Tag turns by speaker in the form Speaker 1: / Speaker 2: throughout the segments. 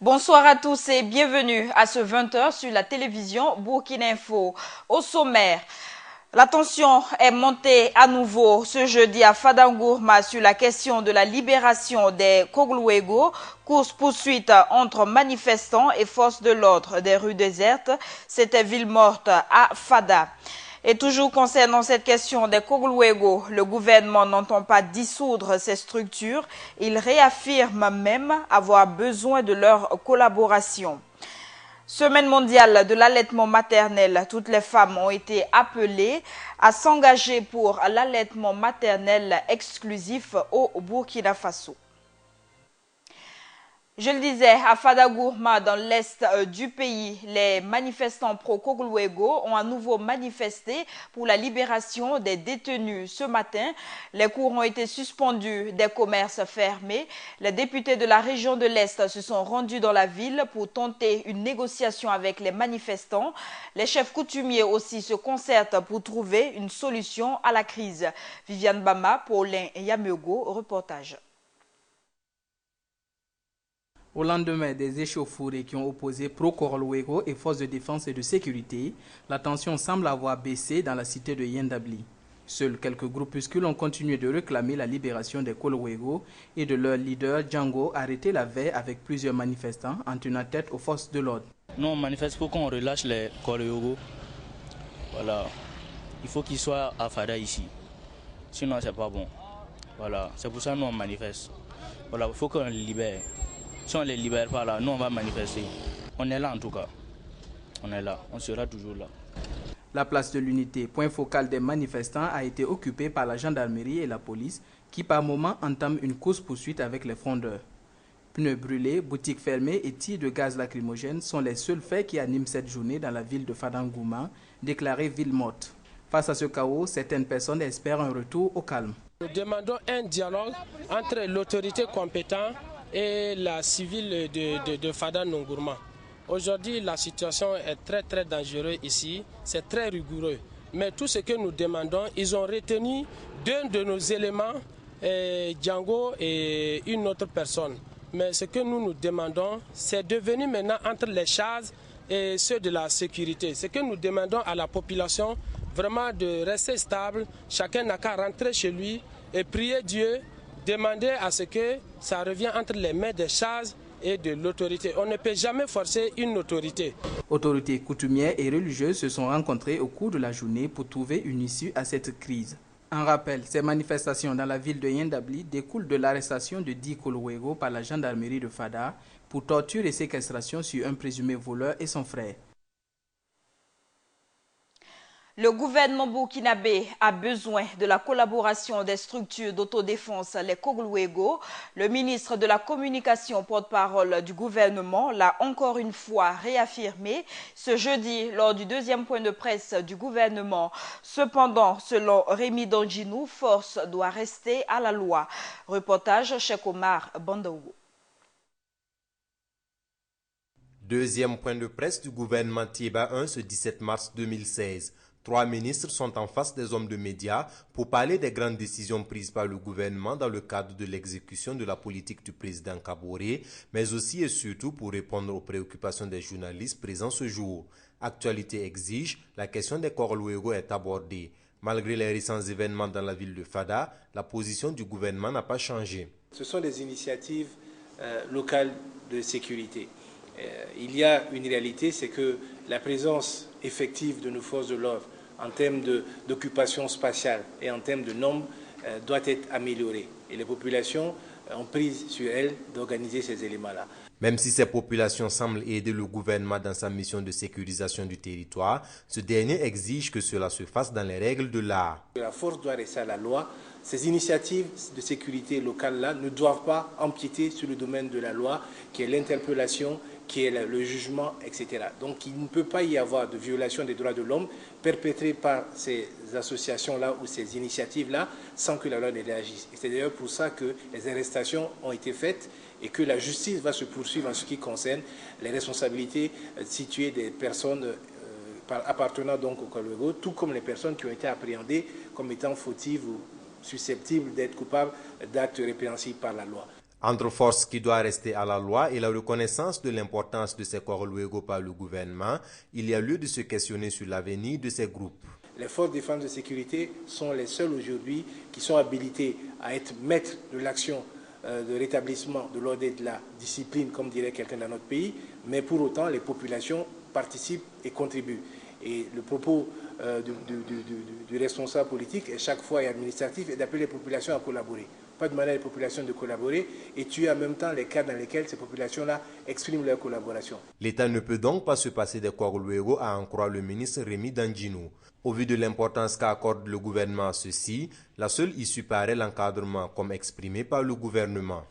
Speaker 1: Bonsoir à tous et bienvenue à ce 20h sur la télévision Burkina Info. Au sommaire, la tension est montée à nouveau ce jeudi à Fadangourma sur la question de la libération des Kogluego. Course-poursuite entre manifestants et forces de l'ordre des rues désertes. C'était ville morte à Fada. Et toujours concernant cette question des Kogluego, le gouvernement n'entend pas dissoudre ces structures. Il réaffirme même avoir besoin de leur collaboration. Semaine mondiale de l'allaitement maternel, toutes les femmes ont été appelées à s'engager pour l'allaitement maternel exclusif au Burkina Faso. Je le disais, à Fadagourma, dans l'est du pays, les manifestants pro-Kogluego ont à nouveau manifesté pour la libération des détenus ce matin. Les cours ont été suspendus, des commerces fermés. Les députés de la région de l'Est se sont rendus dans la ville pour tenter une négociation avec les manifestants. Les chefs coutumiers aussi se concertent pour trouver une solution à la crise. Viviane Bama, Paulin Yamego, reportage.
Speaker 2: Au lendemain des échauffourées qui ont opposé pro-Kogluego et forces de défense et de sécurité, la tension semble avoir baissé dans la cité de Yendabli. Seuls quelques groupuscules ont continué de réclamer la libération des Kogluego et de leur leader Django, arrêté la veille avec plusieurs manifestants en tenant tête aux forces de l'ordre.
Speaker 3: Nous on manifeste pour qu'on relâche les Kogluego. Voilà. Il faut qu'ils soient à Fada ici. Sinon c'est pas bon. Voilà. C'est pour ça que nous on manifeste. Voilà. Il faut qu'on les libère. Si on ne les libère pas là, nous on va manifester. On est là en tout cas. On est là, on sera toujours là.
Speaker 2: La place de l'unité, point focal des manifestants, a été occupée par la gendarmerie et la police qui par moments entament une course-poursuite avec les frondeurs. Pneus brûlés, boutiques fermées et tirs de gaz lacrymogène sont les seuls faits qui animent cette journée dans la ville de Fadangourma, déclarée ville morte. Face à ce chaos, certaines personnes espèrent un retour au calme.
Speaker 4: Nous demandons un dialogue entre l'autorité compétente et la civile de Fadangourma. Aujourd'hui, la situation est très dangereuse ici, c'est très rigoureux. Mais tout ce que nous demandons, ils ont retenu deux de nos éléments, Django et une autre personne. Mais ce que nous demandons, c'est devenu maintenant entre les charges et ceux de la sécurité. Ce que nous demandons à la population, vraiment de rester stable, chacun n'a qu'à rentrer chez lui et prier Dieu, demander à ce que ça revienne entre les mains des charges et de l'autorité. On ne peut jamais forcer une autorité.
Speaker 2: Autorités coutumières et religieuses se sont rencontrées au cours de la journée pour trouver une issue à cette crise. En rappel, ces manifestations dans la ville de Yendabli découlent de l'arrestation de 10 Kogluego par la gendarmerie de Fada pour torture et séquestration sur un présumé voleur et son frère.
Speaker 1: Le gouvernement burkinabé a besoin de la collaboration des structures d'autodéfense, les Kogluego. Le ministre de la Communication, porte-parole du gouvernement, l'a encore une fois réaffirmé ce jeudi lors du deuxième point de presse du gouvernement. Cependant, selon Rémi Donginou, force doit rester à la loi. Reportage Cheikh Omar Bandaogo.
Speaker 5: Deuxième point de presse du gouvernement Thiéba 1 ce 17 mars 2016. 3 ministres sont en face des hommes de médias pour parler des grandes décisions prises par le gouvernement dans le cadre de l'exécution de la politique du président Kaboré, mais aussi et surtout pour répondre aux préoccupations des journalistes présents ce jour. Actualité exige, la question des Kogluego est abordée. Malgré les récents événements dans la ville de Fada, la position du gouvernement n'a pas changé.
Speaker 6: Ce sont des initiatives locales de sécurité. Il y a une réalité, c'est que la présence effective de nos forces de l'ordre en termes d'occupation spatiale et en termes de nombre doit être améliorée. Et les populations ont pris sur elles d'organiser ces éléments-là.
Speaker 5: Même si ces populations semblent aider le gouvernement dans sa mission de sécurisation du territoire, ce dernier exige que cela se fasse dans les règles de l'art.
Speaker 6: La force doit rester à la loi. Ces initiatives de sécurité locale-là ne doivent pas empiéter sur le domaine de la loi, qui est l'interpellation, qui est le jugement, etc. Donc il ne peut pas y avoir de violation des droits de l'homme perpétrée par ces associations-là ou ces initiatives-là sans que la loi ne réagisse. C'est d'ailleurs pour ça que les arrestations ont été faites et que la justice va se poursuivre en ce qui concerne les responsabilités situées des personnes appartenant donc au Kogluego, tout comme les personnes qui ont été appréhendées comme étant fautives ou susceptibles d'être coupables d'actes répréhensibles par la loi.
Speaker 5: Entre force qui doit rester à la loi et la reconnaissance de l'importance de ces corps Luego par le gouvernement, il y a lieu de se questionner sur l'avenir de ces groupes.
Speaker 6: Les forces de défense et de sécurité sont les seules aujourd'hui qui sont habilitées à être maîtres de l'action de rétablissement de l'ordre et de la discipline, comme dirait quelqu'un dans notre pays, mais pour autant les populations participent et contribuent. Et le propos du responsable politique et chaque fois et administratif est d'appeler les populations à collaborer. Pas demander à les populations de collaborer et tuer en même temps les cas dans lesquels ces populations-là expriment leur collaboration.
Speaker 5: L'État ne peut donc pas se passer des corps Luego, à en croire le ministre Rémi Dandjinou. Au vu de l'importance qu'accorde le gouvernement à ceci, la seule issue paraît l'encadrement, comme exprimé par le gouvernement.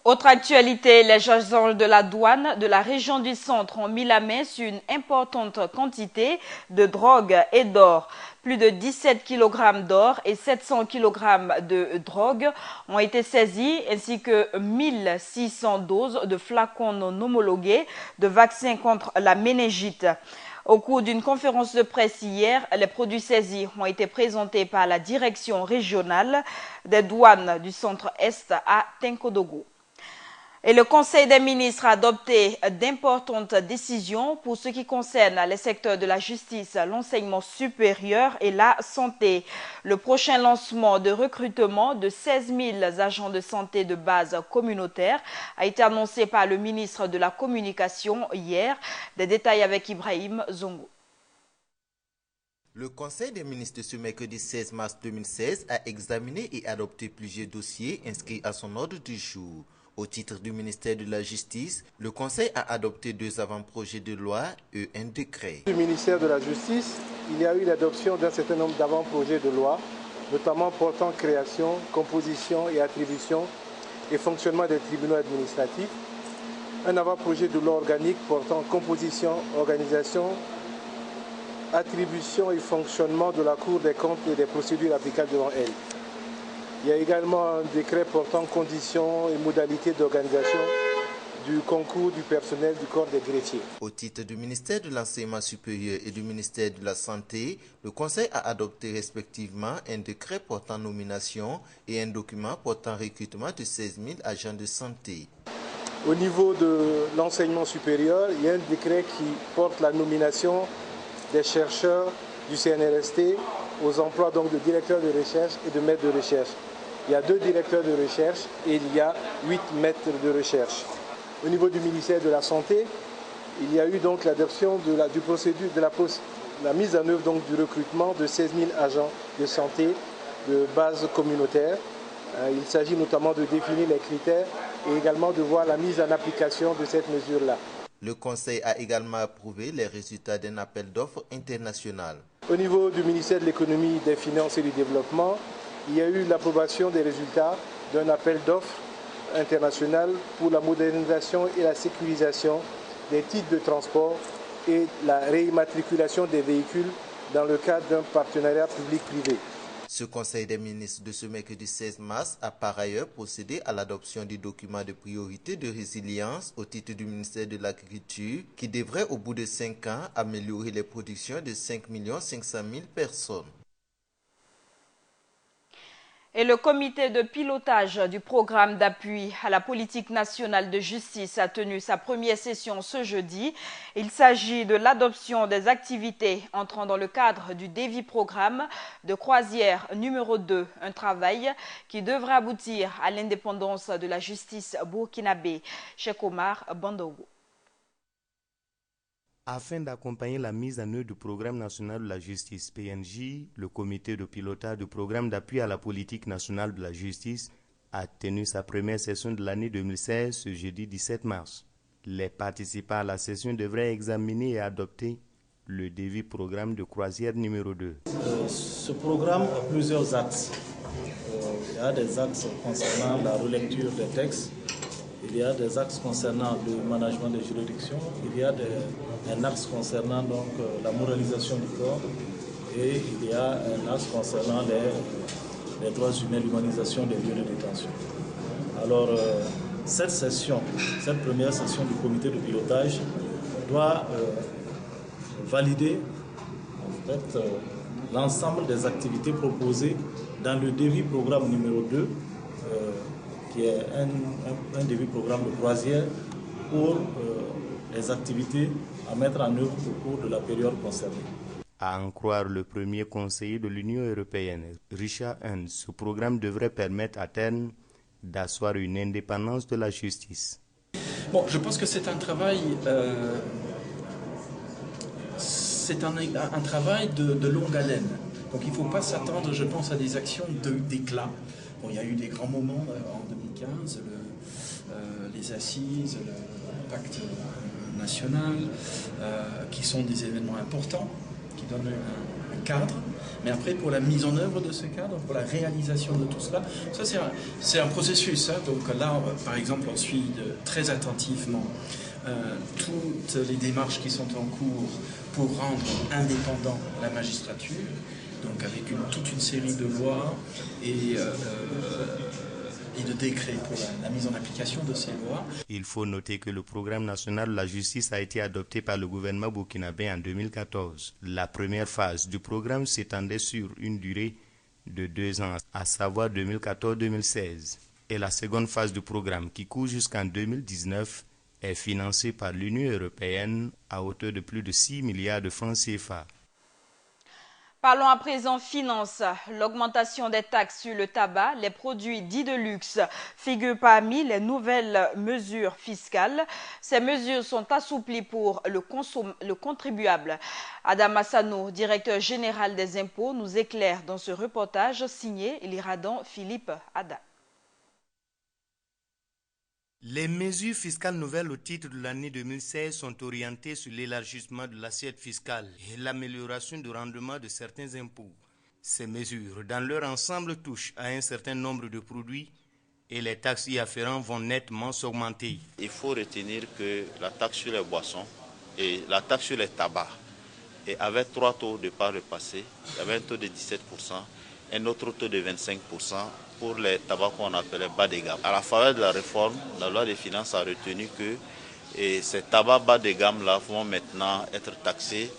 Speaker 1: Autre actualité, les agents de la douane de la région du centre ont mis la main sur une importante quantité de drogue et d'or. Plus de 17 kg d'or et 700 kg de drogue ont été saisis, ainsi que 1600 doses de flacons non homologués de vaccins contre la méningite. Au cours d'une conférence de presse hier, les produits saisis ont été présentés par la direction régionale des douanes du centre-est à Tinkodogo. Et le Conseil des ministres a adopté d'importantes décisions pour ce qui concerne les secteurs de la justice, l'enseignement supérieur et la santé. Le prochain lancement de recrutement de 16 000 agents de santé de base communautaire a été annoncé par le ministre de la Communication hier. Des détails avec Ibrahim Zongo.
Speaker 7: Le Conseil des ministres ce mercredi 16 mars 2016 a examiné et adopté plusieurs dossiers inscrits à son ordre du jour. Au titre du ministère de la Justice, le Conseil a adopté 2 avant-projets de loi et un décret.
Speaker 6: Du ministère de la Justice, il y a eu l'adoption d'un certain nombre d'avant-projets de loi, notamment portant création, composition et attribution et fonctionnement des tribunaux administratifs. Un avant-projet de loi organique portant composition, organisation, attribution et fonctionnement de la Cour des comptes et des procédures applicables devant elle. Il y a également un décret portant conditions et modalités d'organisation du concours du personnel du corps des greffiers.
Speaker 7: Au titre du ministère de l'Enseignement supérieur et du ministère de la Santé, le Conseil a adopté respectivement un décret portant nomination et un document portant recrutement de 16 000 agents de santé.
Speaker 6: Au niveau de l'enseignement supérieur, il y a un décret qui porte la nomination des chercheurs du CNRST aux emplois donc de directeurs de recherche et de maîtres de recherche. Il y a 2 directeurs de recherche et il y a 8 maîtres de recherche. Au niveau du ministère de la Santé, il y a eu donc l'adoption de la mise en œuvre donc du recrutement de 16 000 agents de santé de base communautaire. Il s'agit notamment de définir les critères et également de voir la mise en application de cette mesure-là.
Speaker 7: Le Conseil a également approuvé les résultats d'un appel d'offres international.
Speaker 6: Au niveau du ministère de l'Économie, des Finances et du Développement, il y a eu l'approbation des résultats d'un appel d'offres international pour la modernisation et la sécurisation des titres de transport et la réimmatriculation des véhicules dans le cadre d'un partenariat public-privé.
Speaker 7: Ce Conseil des ministres de ce mercredi 16 mars a par ailleurs procédé à l'adoption du document de priorité de résilience au titre du ministère de l'Agriculture qui devrait au bout de 5 ans améliorer les productions de 5 500 000 personnes.
Speaker 1: Et le comité de pilotage du programme d'appui à la politique nationale de justice a tenu sa première session ce jeudi. Il s'agit de l'adoption des activités entrant dans le cadre du DEVI programme de croisière numéro 2, un travail qui devrait aboutir à l'indépendance de la justice burkinabé. Cheikh Omar Bandogo.
Speaker 8: Afin d'accompagner la mise en œuvre du programme national de la justice PNJ, le comité de pilotage du programme d'appui à la politique nationale de la justice a tenu sa première session de l'année 2016 ce jeudi 17 mars. Les participants à la session devraient examiner et adopter le DEVI programme de croisière numéro 2.
Speaker 9: Ce programme a plusieurs axes. Il y a des axes concernant la relecture des textes. Il y a des axes concernant le management des juridictions, il y a un axe concernant donc, la moralisation du corps et il y a un axe concernant les droits humains, l'humanisation des lieux de détention. Alors cette première session du comité de pilotage doit valider en fait, l'ensemble des activités proposées dans le DEVI programme numéro 2, qui est un début programme de croisière pour les activités à mettre en œuvre au cours de la période concernée.
Speaker 8: À en croire le premier conseiller de l'Union européenne, Richard Hunt, ce programme devrait permettre à terme d'asseoir une indépendance de la justice.
Speaker 10: Bon, je pense que c'est un travail, travail de longue haleine. Donc il ne faut pas s'attendre, je pense, à des actions d'éclat. Bon, il y a eu des grands moments en 2015, les assises, le pacte national, qui sont des événements importants, qui donnent un cadre. Mais après, pour la mise en œuvre de ce cadre, pour la réalisation de tout cela, ça c'est un processus. Hein. Donc là, par exemple, on suit très attentivement toutes les démarches qui sont en cours pour rendre indépendant la magistrature, donc avec toute une série de lois et de décrets pour la mise en application de ces lois.
Speaker 8: Il faut noter que le programme national de la justice a été adopté par le gouvernement burkinabé en 2014. La première phase du programme s'étendait sur une durée de 2 ans, à savoir 2014-2016. Et la seconde phase du programme, qui court jusqu'en 2019, est financée par l'Union européenne à hauteur de plus de 6 milliards de francs CFA.
Speaker 1: Parlons à présent finances. L'augmentation des taxes sur le tabac, les produits dits de luxe figurent parmi les nouvelles mesures fiscales. Ces mesures sont assouplies pour le contribuable. Adam Assano, directeur général des impôts, nous éclaire dans ce reportage signé l'Iradan Philippe Ada.
Speaker 8: Les mesures fiscales nouvelles au titre de l'année 2016 sont orientées sur l'élargissement de l'assiette fiscale et l'amélioration du rendement de certains impôts. Ces mesures, dans leur ensemble, touchent à un certain nombre de produits et les taxes y afférentes vont nettement s'augmenter.
Speaker 11: Il faut retenir que la taxe sur les boissons et la taxe sur les tabacs, et avec 3 taux de part repassés, il y avait un taux de 17%, un autre taux de 25%, pour les tabacs qu'on appelait bas de gamme. À la faveur de la réforme, la loi des finances a retenu que ces tabacs bas de gamme-là vont maintenant être taxés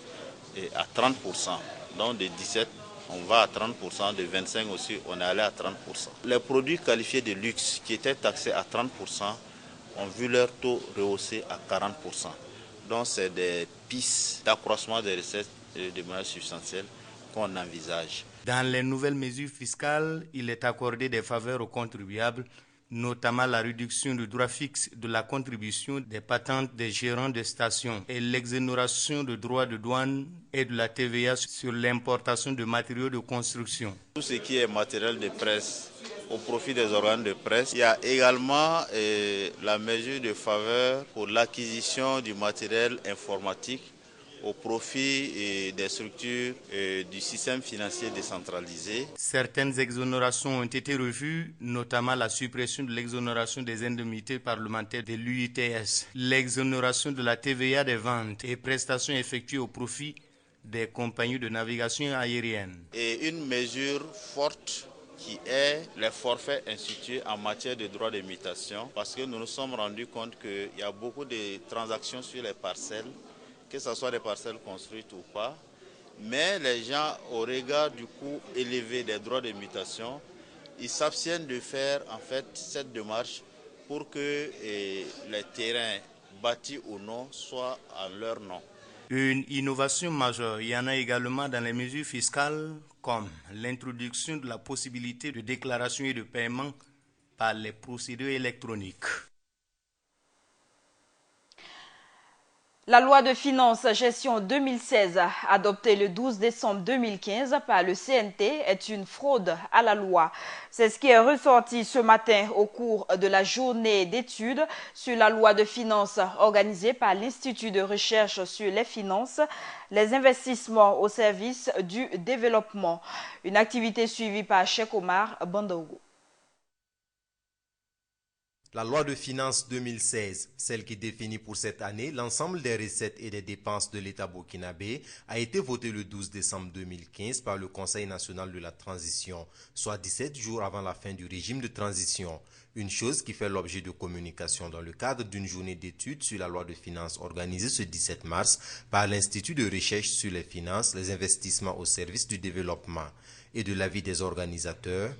Speaker 11: à 30%. Donc de 17, on va à 30%, de 25 aussi, on est allé à 30%. Les produits qualifiés de luxe qui étaient taxés à 30% ont vu leur taux rehaussé à 40%. Donc c'est des pistes d'accroissement des recettes de manière substantielle qu'on envisage.
Speaker 8: Dans les nouvelles mesures fiscales, il est accordé des faveurs aux contribuables, notamment la réduction du droit fixe de la contribution des patentes des gérants de stations et l'exonération de droits de douane et de la TVA sur l'importation de matériaux de construction.
Speaker 11: Tout ce qui est matériel de presse au profit des organes de presse. Il y a également la mesure de faveur pour l'acquisition du matériel informatique au profit des structures du système financier décentralisé.
Speaker 8: Certaines exonérations ont été revues, notamment la suppression de l'exonération des indemnités parlementaires de l'UITS, l'exonération de la TVA des ventes et prestations effectuées au profit des compagnies de navigation aérienne.
Speaker 11: Et une mesure forte qui est les forfaits institués en matière de droits de mutation, parce que nous nous sommes rendus compte qu'il y a beaucoup de transactions sur les parcelles, que ce soit des parcelles construites ou pas, mais les gens, au regard du coût élevé des droits de mutation, ils s'abstiennent de faire en fait cette démarche pour que les terrains bâtis ou non soient en leur nom.
Speaker 8: Une innovation majeure, il y en a également dans les mesures fiscales, comme l'introduction de la possibilité de déclaration et de paiement par les procédures électroniques.
Speaker 1: La loi de finances gestion 2016, adoptée le 12 décembre 2015 par le CNT, est une fraude à la loi. C'est ce qui est ressorti ce matin au cours de la journée d'études sur la loi de finances organisée par l'Institut de recherche sur les finances, les investissements au service du développement. Une activité suivie par Cheikh Omar Bandogo.
Speaker 5: La loi de finances 2016, celle qui définit pour cette année l'ensemble des recettes et des dépenses de l'État burkinabé, a été votée le 12 décembre 2015 par le Conseil national de la transition, soit 17 jours avant la fin du régime de transition. Une chose qui fait l'objet de communication dans le cadre d'une journée d'études sur la loi de finances organisée ce 17 mars par l'Institut de recherche sur les finances, les investissements au service du développement. Et de l'avis des organisateurs,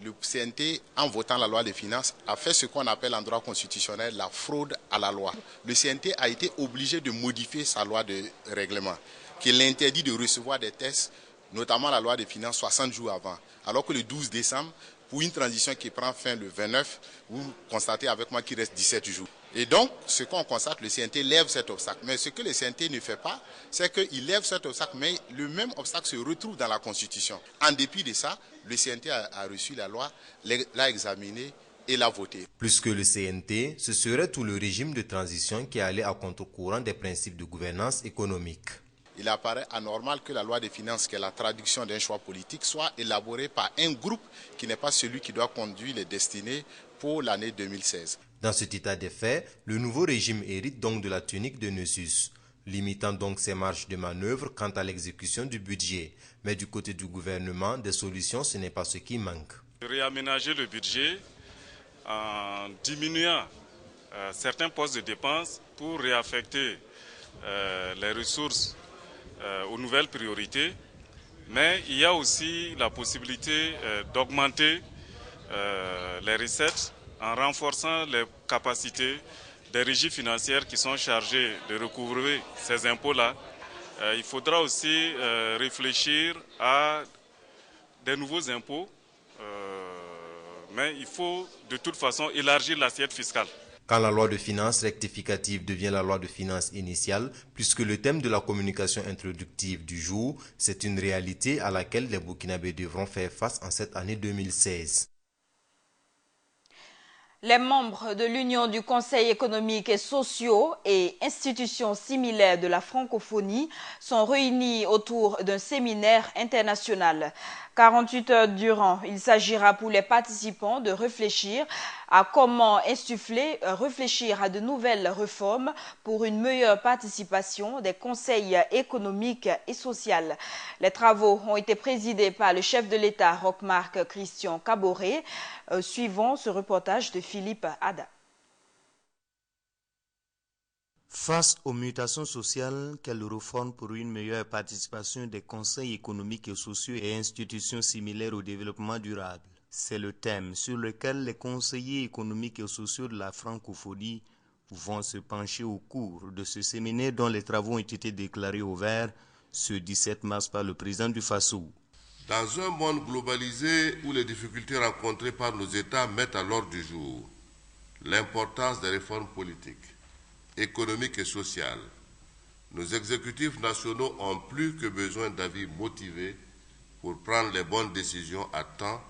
Speaker 12: le CNT, en votant la loi des finances, a fait ce qu'on appelle en droit constitutionnel la fraude à la loi. Le CNT a été obligé de modifier sa loi de règlement, qui l'interdit de recevoir des tests, notamment la loi des finances, 60 jours avant. Alors que le 12 décembre, pour une transition qui prend fin le 29, vous constatez avec moi qu'il reste 17 jours. Et donc, ce qu'on constate, le CNT lève cet obstacle. Mais ce que le CNT ne fait pas, c'est qu'il lève cet obstacle, mais le même obstacle se retrouve dans la Constitution. En dépit de ça, le CNT a reçu la loi, l'a examinée et l'a votée.
Speaker 5: Plus que le CNT, ce serait tout le régime de transition qui allait à contre-courant des principes de gouvernance économique.
Speaker 12: Il apparaît anormal que la loi des finances, qui est la traduction d'un choix politique, soit élaborée par un groupe qui n'est pas celui qui doit conduire les destinées pour l'année 2016.
Speaker 5: Dans cet état des faits, le nouveau régime hérite donc de la tunique de Nessus, limitant donc ses marges de manœuvre quant à l'exécution du budget. Mais du côté du gouvernement, des solutions, ce n'est pas ce qui manque.
Speaker 13: Réaménager le budget en diminuant certains postes de dépenses pour réaffecter les ressources aux nouvelles priorités, mais il y a aussi la possibilité d'augmenter les recettes en renforçant les capacités des régies financières qui sont chargées de recouvrer ces impôts-là. Il faudra aussi réfléchir à des nouveaux impôts, mais il faut de toute façon élargir l'assiette fiscale.
Speaker 5: Quand la loi de finances rectificative devient la loi de finances initiale, puisque le thème de la communication introductive du jour, c'est une réalité à laquelle les Burkinabés devront faire face en cette année 2016.
Speaker 1: Les membres de l'Union du Conseil économique et social et institutions similaires de la francophonie sont réunis autour d'un séminaire international. 48 heures durant, il s'agira pour les participants de réfléchir à comment réfléchir à de nouvelles réformes pour une meilleure participation des conseils économiques et sociaux. Les travaux ont été présidés par le chef de l'État, Roch-Marc Christian Kaboré, suivant ce reportage de Philippe Ada.
Speaker 8: Face aux mutations sociales, quelles réformes pour une meilleure participation des conseils économiques et sociaux et institutions similaires au développement durable? C'est le thème sur lequel les conseillers économiques et sociaux de la francophonie vont se pencher au cours de ce séminaire dont les travaux ont été déclarés ouverts ce 17 mars par le président du FASO.
Speaker 14: Dans un monde globalisé où les difficultés rencontrées par nos États mettent à l'ordre du jour l'importance des réformes politiques, économiques et sociales, nos exécutifs nationaux ont plus que besoin d'avis motivés pour prendre les bonnes décisions à temps,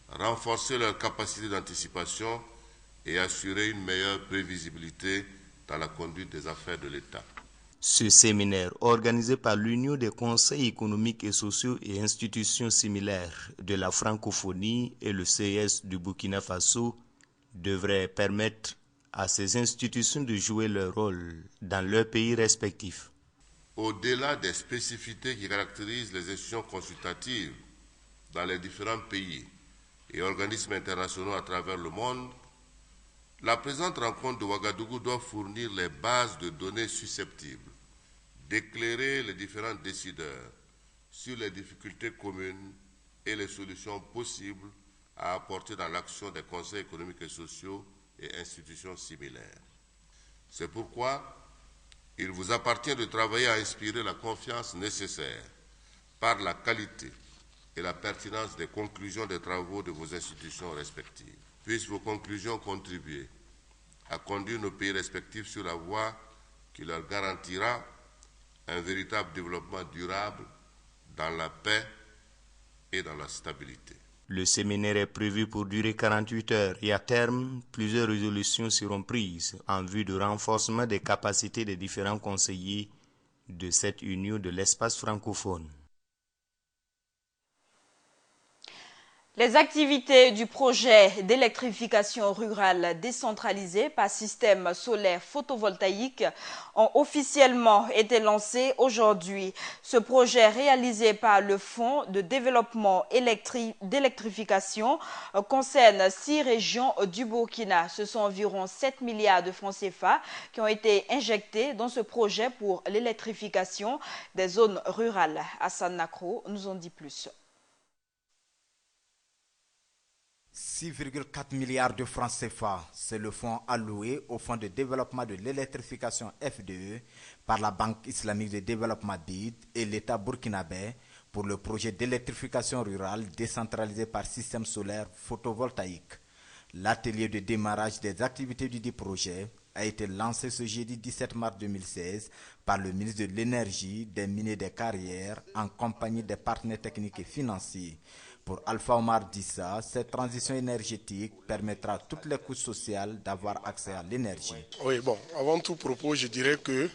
Speaker 14: renforcer leur capacité d'anticipation et assurer une meilleure prévisibilité dans la conduite des affaires de l'État.
Speaker 8: Ce séminaire, organisé par l'Union des conseils économiques et sociaux et institutions similaires de la francophonie et le CES du Burkina Faso, devrait permettre à ces institutions de jouer leur rôle dans leurs pays respectifs.
Speaker 14: Au-delà des spécificités qui caractérisent les institutions consultatives dans les différents pays et organismes internationaux à travers le monde, la présente rencontre de Ouagadougou doit fournir les bases de données susceptibles d'éclairer les différents décideurs sur les difficultés communes et les solutions possibles à apporter dans l'action des conseils économiques et sociaux et institutions similaires. C'est pourquoi il vous appartient de travailler à inspirer la confiance nécessaire par la qualité et la pertinence des conclusions des travaux de vos institutions respectives. Puissent vos conclusions contribuer à conduire nos pays respectifs sur la voie qui leur garantira un véritable développement durable dans la paix et dans la stabilité.
Speaker 8: Le séminaire est prévu pour durer 48 heures et à terme, plusieurs résolutions seront prises en vue du renforcement des capacités des différents conseillers de cette union de l'espace francophone.
Speaker 1: Les activités du projet d'électrification rurale décentralisée par système solaire photovoltaïque ont officiellement été lancées aujourd'hui. Ce projet réalisé par le Fonds de développement d'électrification concerne 6 régions du Burkina. Ce sont environ 7 milliards de francs CFA qui ont été injectés dans ce projet pour l'électrification des zones rurales. Hassan Nakro nous en dit plus.
Speaker 15: 6,4 milliards de francs CFA, c'est le fonds alloué au Fonds de développement de l'électrification FDE par la Banque islamique de développement BID et l'État burkinabé pour le projet d'électrification rurale décentralisé par système solaire photovoltaïque. L'atelier de démarrage des activités du dit projet a été lancé ce jeudi 17 mars 2016 par le ministre de l'Énergie, des Mines et des Carrières en compagnie des partenaires techniques et financiers. Pour Alpha Omar Dissa, cette transition énergétique permettra à toutes les couches sociales d'avoir accès à l'énergie.
Speaker 16: Oui, bon, avant tout propos, je dirais que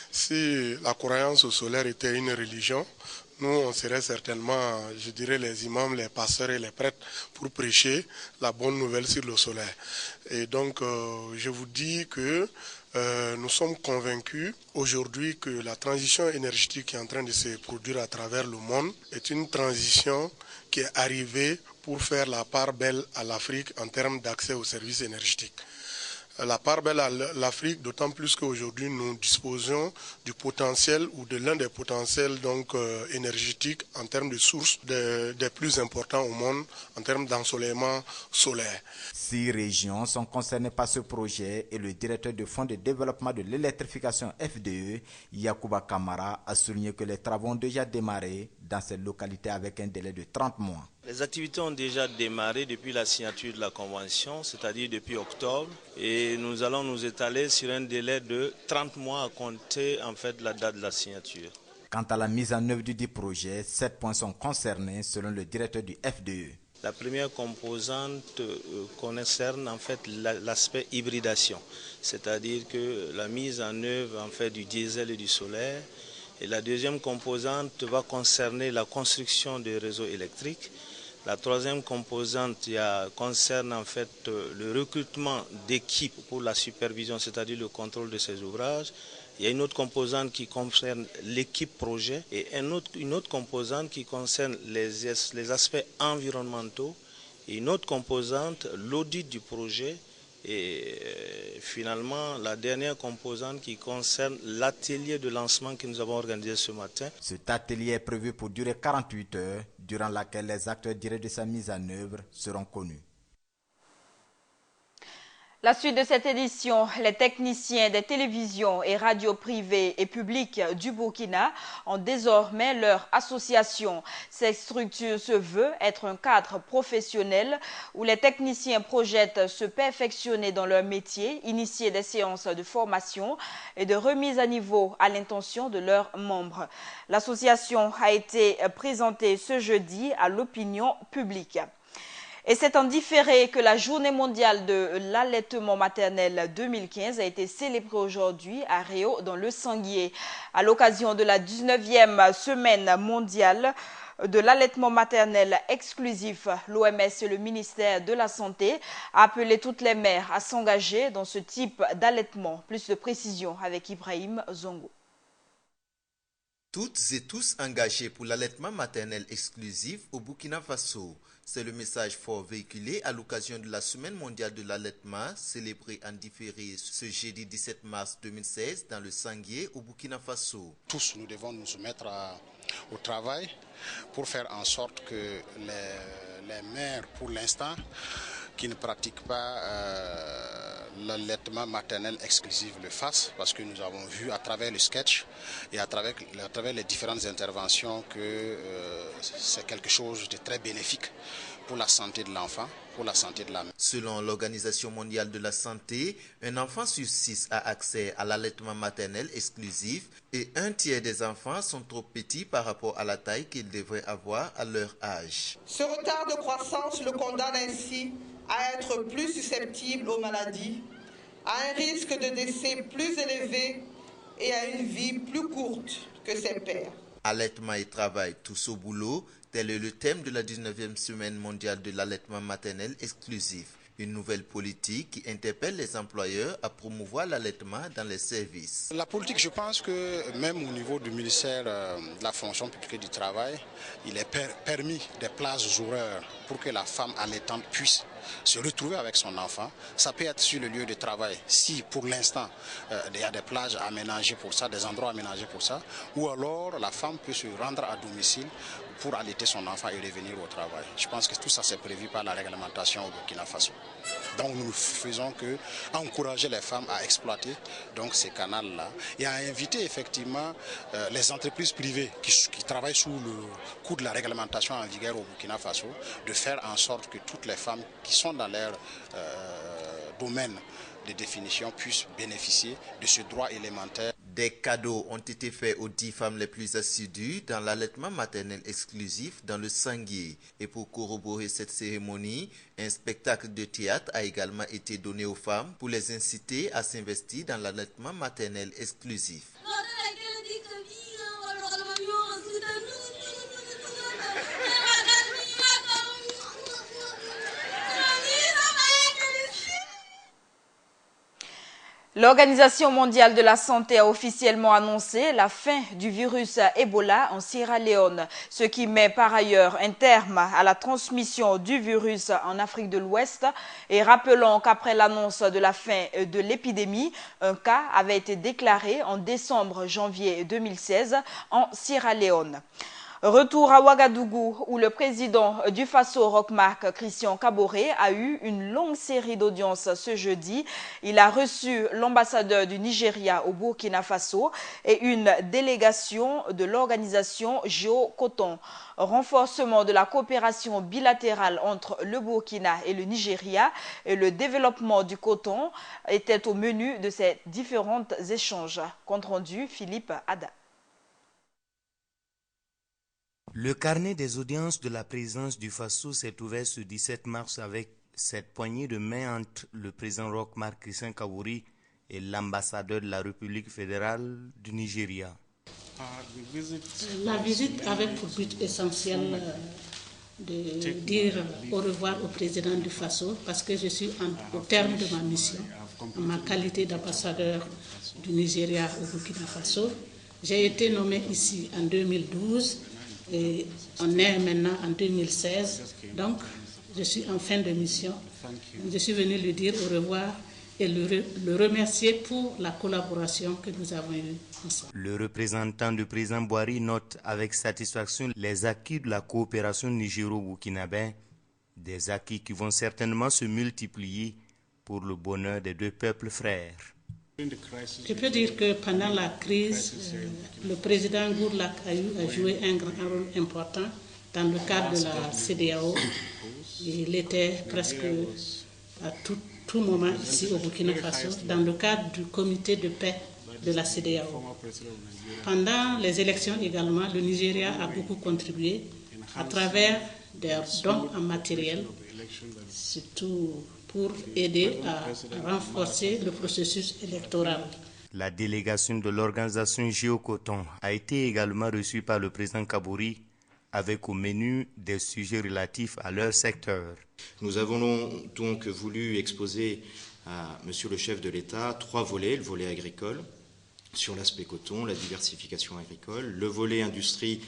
Speaker 16: si la croyance au solaire était une religion, nous, on serait certainement, je dirais, les imams, les pasteurs et les prêtres pour prêcher la bonne nouvelle sur le solaire. Et donc, je vous dis que nous sommes convaincus aujourd'hui que la transition énergétique qui est en train de se produire à travers le monde est une transition qui est arrivée pour faire la part belle à l'Afrique en termes d'accès aux services énergétiques. La part belle à l'Afrique, d'autant plus qu'aujourd'hui nous disposons du potentiel ou de l'un des potentiels énergétiques en termes de sources des plus importants au monde en termes d'ensoleillement solaire.
Speaker 15: 6 régions sont concernées par ce projet et le directeur du Fonds de développement de l'électrification FDE, Yacouba Kamara, a souligné que les travaux ont déjà démarré dans cette localité avec un délai de 30 mois.
Speaker 17: Les activités ont déjà démarré depuis la signature de la convention, c'est-à-dire depuis octobre, et nous allons nous étaler sur un délai de 30 mois à compter en fait la date de la signature.
Speaker 15: Quant à la mise en œuvre du dit projet, 7 points sont concernés selon le directeur du FDE.
Speaker 17: La première composante concerne en fait l'aspect hybridation, c'est-à-dire que la mise en œuvre en fait du diesel et du solaire. Et la deuxième composante va concerner la construction des réseaux électriques. La troisième composante concerne en fait le recrutement d'équipes pour la supervision, c'est-à-dire le contrôle de ces ouvrages. Il y a une autre composante qui concerne l'équipe projet et une autre composante qui concerne les aspects environnementaux et une autre composante, l'audit du projet. Et finalement, la dernière composante qui concerne l'atelier de lancement que nous avons organisé ce matin.
Speaker 15: Cet atelier est prévu pour durer 48 heures, durant laquelle les acteurs directs de sa mise en œuvre seront connus.
Speaker 1: La suite de cette édition, les techniciens des télévisions et radios privées et publiques du Burkina ont désormais leur association. Cette structure se veut être un cadre professionnel où les techniciens projettent se perfectionner dans leur métier, initier des séances de formation et de remise à niveau à l'intention de leurs membres. L'association a été présentée ce jeudi à l'opinion publique. Et c'est en différé que la journée mondiale de l'allaitement maternel 2015 a été célébrée aujourd'hui à Réau dans le Sanguier. À l'occasion de la 19e semaine mondiale de l'allaitement maternel exclusif, l'OMS et le ministère de la Santé a appelé toutes les mères à s'engager dans ce type d'allaitement. Plus de précision avec Ibrahim Zongo.
Speaker 7: Toutes et tous engagés pour l'allaitement maternel exclusif au Burkina Faso. C'est le message fort véhiculé à l'occasion de la Semaine mondiale de l'allaitement célébrée en différé ce jeudi 17 mars 2016 dans le Sanguier au Burkina Faso.
Speaker 18: Tous nous devons nous mettre au travail pour faire en sorte que les mères, pour l'instant, qui ne pratiquent pas l'allaitement maternel exclusif le fassent, parce que nous avons vu à travers le sketch et à travers les différentes interventions que c'est quelque chose de très bénéfique pour la santé de l'enfant, pour la santé de la mère.
Speaker 7: Selon l'Organisation mondiale de la santé, un enfant sur 6 a accès à l'allaitement maternel exclusif et 1/3 des enfants sont trop petits par rapport à la taille qu'ils devraient avoir à leur âge.
Speaker 19: Ce retard de croissance le condamne ainsi à être plus susceptible aux maladies, à un risque de décès plus élevé et à une vie plus courte que ses pairs.
Speaker 7: Allaitement et travail, tous au boulot, tel est le thème de la 19e semaine mondiale de l'allaitement maternel exclusif. Une nouvelle politique qui interpelle les employeurs à promouvoir l'allaitement dans les services.
Speaker 18: La politique, je pense que même au niveau du ministère de la fonction publique et du travail, il est permis des places horaires pour que la femme allaitante puisse se retrouver avec son enfant. Ça peut être sur le lieu de travail, si pour l'instant il y a des plages aménagées pour ça, des endroits aménagés pour ça, ou alors la femme peut se rendre à domicile pour allaiter son enfant et revenir au travail. Je pense que tout ça c'est prévu par la réglementation au Burkina Faso. Donc nous ne faisons que encourager les femmes à exploiter donc ces canaux-là et à inviter effectivement les entreprises privées qui travaillent sous le coup de la réglementation en vigueur au Burkina Faso de faire en sorte que toutes les femmes qui sont dans leur domaine de définition puissent bénéficier de ce droit élémentaire.
Speaker 7: Des cadeaux ont été faits aux 10 femmes les plus assidues dans l'allaitement maternel exclusif dans le Sanguier. Et pour corroborer cette cérémonie, un spectacle de théâtre a également été donné aux femmes pour les inciter à s'investir dans l'allaitement maternel exclusif.
Speaker 1: L'Organisation mondiale de la santé a officiellement annoncé la fin du virus Ebola en Sierra Leone, ce qui met par ailleurs un terme à la transmission du virus en Afrique de l'Ouest. Et rappelons qu'après l'annonce de la fin de l'épidémie, un cas avait été déclaré en décembre-janvier 2016 en Sierra Leone. Retour à Ouagadougou où le président du Faso Roch-Marc Christian Kaboré a eu une longue série d'audiences ce jeudi. Il a reçu l'ambassadeur du Nigeria au Burkina Faso et une délégation de l'organisation Géocoton. Renforcement de la coopération bilatérale entre le Burkina et le Nigeria et le développement du coton étaient au menu de ces différents échanges. Compte rendu, Philippe Ada.
Speaker 8: Le carnet des audiences de la présidence du Faso s'est ouvert ce 17 mars avec cette poignée de main entre le président Roch-Marc Christian Kaboré et l'ambassadeur de la République fédérale du Nigeria.
Speaker 20: La visite avait pour but essentiel de dire au revoir au président du Faso parce que je suis au terme de ma mission en ma qualité d'ambassadeur du Nigeria au Burkina Faso. J'ai été nommé ici en 2012. Et on est maintenant en 2016, donc je suis en fin de mission. Je suis venu lui dire au revoir et le remercier pour la collaboration que nous avons eue ensemble.
Speaker 8: Le représentant du président Boari note avec satisfaction les acquis de la coopération nigéro-burkinabé, des acquis qui vont certainement se multiplier pour le bonheur des deux peuples frères.
Speaker 20: Je peux dire que pendant la crise, le président Gourlak a joué un rôle important dans le cadre de la CEDEAO. Il était presque à tout moment ici au Burkina Faso dans le cadre du comité de paix de la CEDEAO. Pendant les élections également, le Nigeria a beaucoup contribué à travers des dons en matériel, surtout pour aider à renforcer le processus électoral.
Speaker 8: La délégation de l'organisation Géocoton a été également reçue par le président Kaboré avec au menu des sujets relatifs à leur secteur.
Speaker 21: Nous avons donc voulu exposer à Monsieur le chef de l'État 3 volets, le volet agricole sur l'aspect coton, la diversification agricole, le volet industrie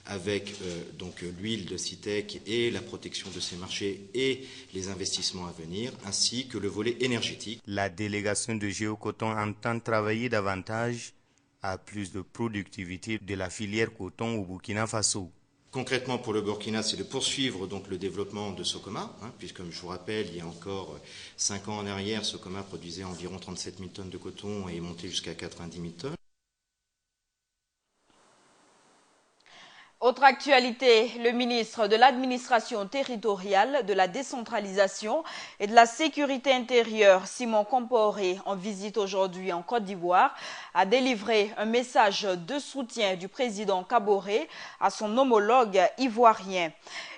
Speaker 21: avec donc l'huile de Citec et la protection de ces marchés et les investissements à venir, ainsi que le volet énergétique.
Speaker 8: La délégation de Géocoton entend travailler davantage à plus de productivité de la filière coton au Burkina Faso.
Speaker 21: Concrètement, pour le Burkina, c'est de poursuivre donc le développement de Socoma, puisque, comme je vous rappelle, il y a encore 5 ans en arrière, Socoma produisait environ 37 000 tonnes de coton et est monté jusqu'à 90 000 tonnes.
Speaker 1: Autre actualité, le ministre de l'administration territoriale, de la décentralisation et de la sécurité intérieure, Simon Komporé, en visite aujourd'hui en Côte d'Ivoire, a délivré un message de soutien du président Kaboré à son homologue ivoirien.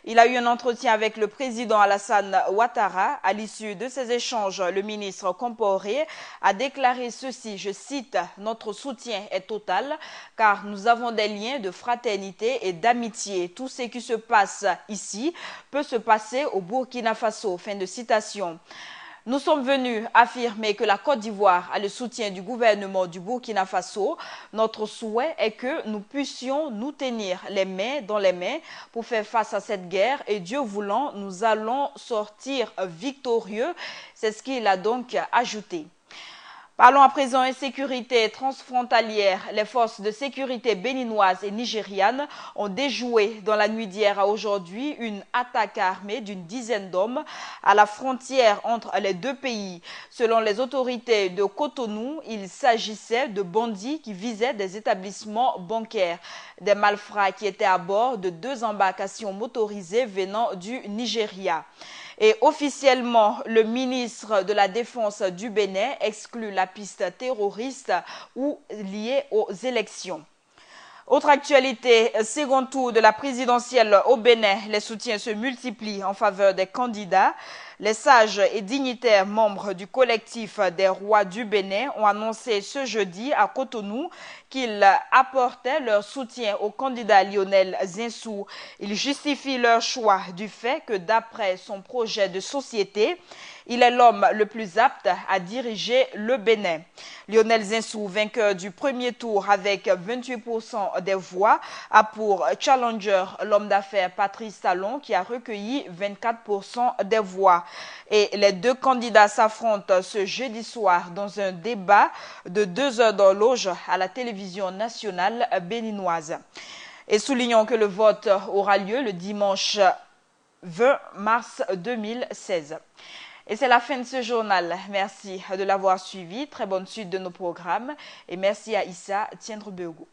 Speaker 1: Il a eu un entretien avec le président Alassane Ouattara. À l'issue de ces échanges, le ministre Komporé a déclaré ceci, je cite, « Notre soutien est total car nous avons des liens de fraternité et d'amitié. Tout ce qui se passe ici peut se passer au Burkina Faso. » Fin de citation. Nous sommes venus affirmer que la Côte d'Ivoire a le soutien du gouvernement du Burkina Faso. Notre souhait est que nous puissions nous tenir les mains dans les mains pour faire face à cette guerre et Dieu voulant, nous allons sortir victorieux. C'est ce qu'il a donc ajouté. Parlons à présent insécurité transfrontalière. Les forces de sécurité béninoises et nigérianes ont déjoué dans la nuit d'hier à aujourd'hui une attaque armée d'une dizaine d'hommes à la frontière entre les deux pays. Selon les autorités de Cotonou, il s'agissait de bandits qui visaient des établissements bancaires. Des malfrats qui étaient à bord de 2 embarcations motorisées venant du Nigeria. Et officiellement, le ministre de la Défense du Bénin exclut la piste terroriste ou liée aux élections. Autre actualité, second tour de la présidentielle au Bénin, les soutiens se multiplient en faveur des candidats. Les sages et dignitaires membres du collectif des rois du Bénin ont annoncé ce jeudi à Cotonou qu'ils apportaient leur soutien au candidat Lionel Zinsou. Ils justifient leur choix du fait que d'après son projet de société, il est l'homme le plus apte à diriger le Bénin. Lionel Zinsou, vainqueur du premier tour avec 28% des voix, a pour challenger l'homme d'affaires Patrice Talon qui a recueilli 24% des voix. Et les 2 candidats s'affrontent ce jeudi soir dans un débat de 2 heures d'horloge à la télévision nationale béninoise. Et soulignons que le vote aura lieu le dimanche 20 mars 2016. Et c'est la fin de ce journal. Merci de l'avoir suivi. Très bonne suite de nos programmes. Et merci à Issa Tiendrebego.